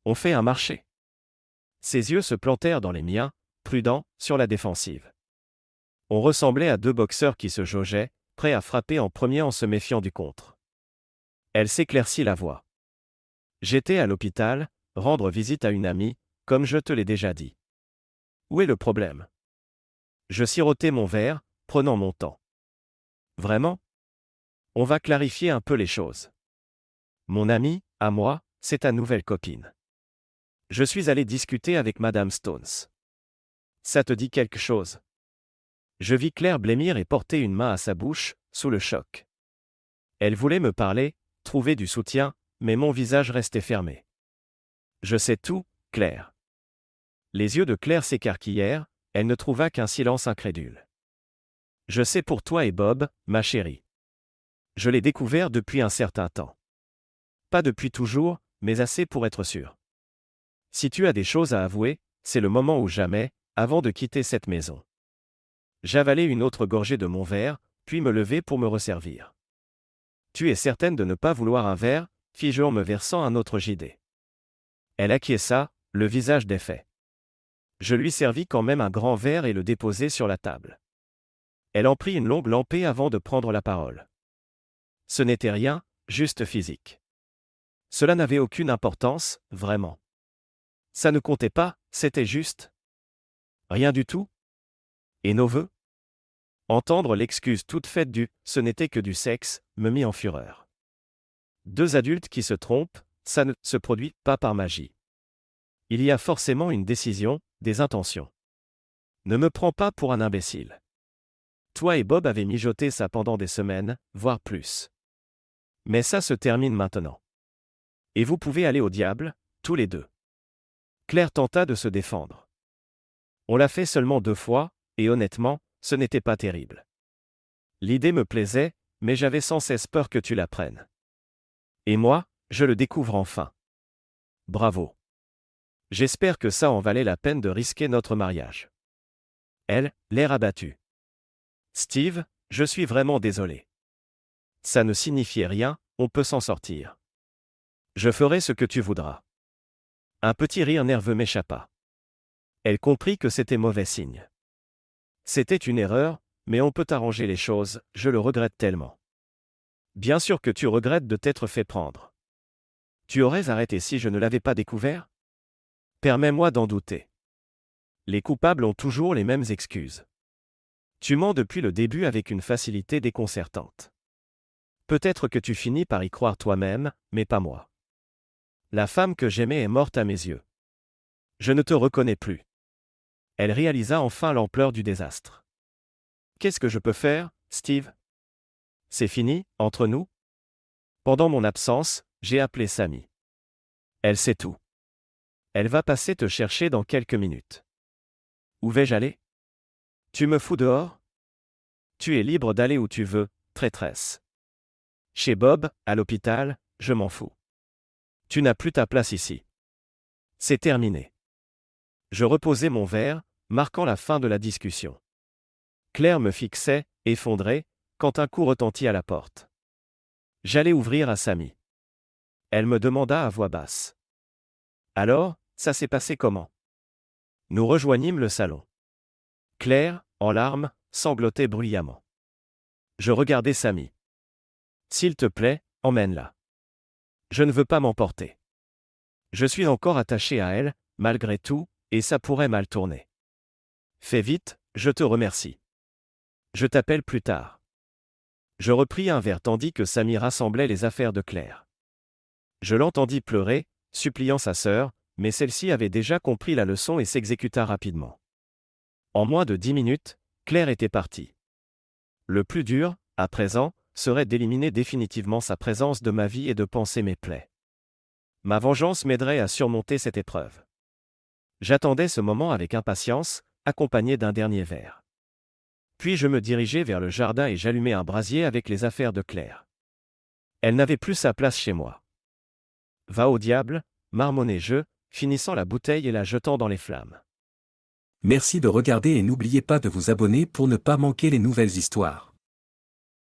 On fait un marché. » Ses yeux se plantèrent dans les miens, prudents, sur la défensive. On ressemblait à 2 boxeurs qui se jaugeaient, prêts à frapper en premier en se méfiant du contre. Elle s'éclaircit la voix. J'étais à l'hôpital, rendre visite à une amie, comme je te l'ai déjà dit. Où est le problème ? Je sirotai mon verre, prenant mon temps. Vraiment ? On va clarifier un peu les choses. Mon amie, à moi, c'est ta nouvelle copine. Je suis allé discuter avec Madame Stones. Ça te dit quelque chose ? Je vis Claire blêmir et porter une main à sa bouche, sous le choc. Elle voulait me parler, trouver du soutien, mais mon visage restait fermé. Je sais tout, Claire. Les yeux de Claire s'écarquillèrent, elle ne trouva qu'un silence incrédule. Je sais pour toi et Bob, ma chérie. Je l'ai découvert depuis un certain temps. Pas depuis toujours, mais assez pour être sûr. Si tu as des choses à avouer, c'est le moment ou jamais, avant de quitter cette maison. J'avalai une autre gorgée de mon verre, puis me levai pour me resservir. Tu es certaine de ne pas vouloir un verre, fis-je en me versant un autre JD. Elle acquiesça, le visage défait. Je lui servis quand même un grand verre et le déposai sur la table. Elle en prit une longue lampée avant de prendre la parole. Ce n'était rien, juste physique. Cela n'avait aucune importance, vraiment. Ça ne comptait pas, c'était juste. Rien du tout. Et nos vœux ? Entendre l'excuse toute faite du « ce n'était que du sexe » me mit en fureur. 2 adultes qui se trompent, ça ne se produit pas par magie. Il y a forcément une décision, des intentions. Ne me prends pas pour un imbécile. Toi et Bob avez mijoté ça pendant des semaines, voire plus. Mais ça se termine maintenant. Et vous pouvez aller au diable, tous les 2. Claire tenta de se défendre. On l'a fait seulement 2 fois, et honnêtement, ce n'était pas terrible. L'idée me plaisait, mais j'avais sans cesse peur que tu la prennes. Et moi, je le découvre enfin. Bravo. J'espère que ça en valait la peine de risquer notre mariage. Elle, l'air abattu. Steve, je suis vraiment désolé. Ça ne signifiait rien, on peut s'en sortir. Je ferai ce que tu voudras. Un petit rire nerveux m'échappa. Elle comprit que c'était mauvais signe. C'était une erreur, mais on peut arranger les choses, je le regrette tellement. Bien sûr que tu regrettes de t'être fait prendre. Tu aurais arrêté si je ne l'avais pas découvert? Permets-moi d'en douter. Les coupables ont toujours les mêmes excuses. Tu mens depuis le début avec une facilité déconcertante. Peut-être que tu finis par y croire toi-même, mais pas moi. La femme que j'aimais est morte à mes yeux. Je ne te reconnais plus. Elle réalisa enfin l'ampleur du désastre. Qu'est-ce que je peux faire, Steve? C'est fini, entre nous? Pendant mon absence, j'ai appelé Sammy. Elle sait tout. Elle va passer te chercher dans quelques minutes. Où vais-je aller? Tu me fous dehors? Tu es libre d'aller où tu veux, traîtresse. Chez Bob, à l'hôpital, je m'en fous. Tu n'as plus ta place ici. C'est terminé. Je reposai mon verre, marquant la fin de la discussion. Claire me fixait, effondrée, quand un coup retentit à la porte. J'allais ouvrir à Sammy. Elle me demanda à voix basse. Alors, ça s'est passé comment? Nous rejoignîmes le salon. Claire, en larmes, sanglotait bruyamment. Je regardai Sammy. S'il te plaît, emmène-la. Je ne veux pas m'emporter. Je suis encore attaché à elle, malgré tout, et ça pourrait mal tourner. Fais vite, je te remercie. Je t'appelle plus tard. Je repris un verre tandis que Sammy rassemblait les affaires de Claire. Je l'entendis pleurer, suppliant sa sœur, mais celle-ci avait déjà compris la leçon et s'exécuta rapidement. En moins de 10 minutes, Claire était partie. Le plus dur, à présent, serait d'éliminer définitivement sa présence de ma vie et de panser mes plaies. Ma vengeance m'aiderait à surmonter cette épreuve. J'attendais ce moment avec impatience, accompagné d'un dernier verre. Puis je me dirigeai vers le jardin et j'allumai un brasier avec les affaires de Claire. Elle n'avait plus sa place chez moi. Va au diable, marmonnai-je, finissant la bouteille et la jetant dans les flammes. Merci de regarder et n'oubliez pas de vous abonner pour ne pas manquer les nouvelles histoires.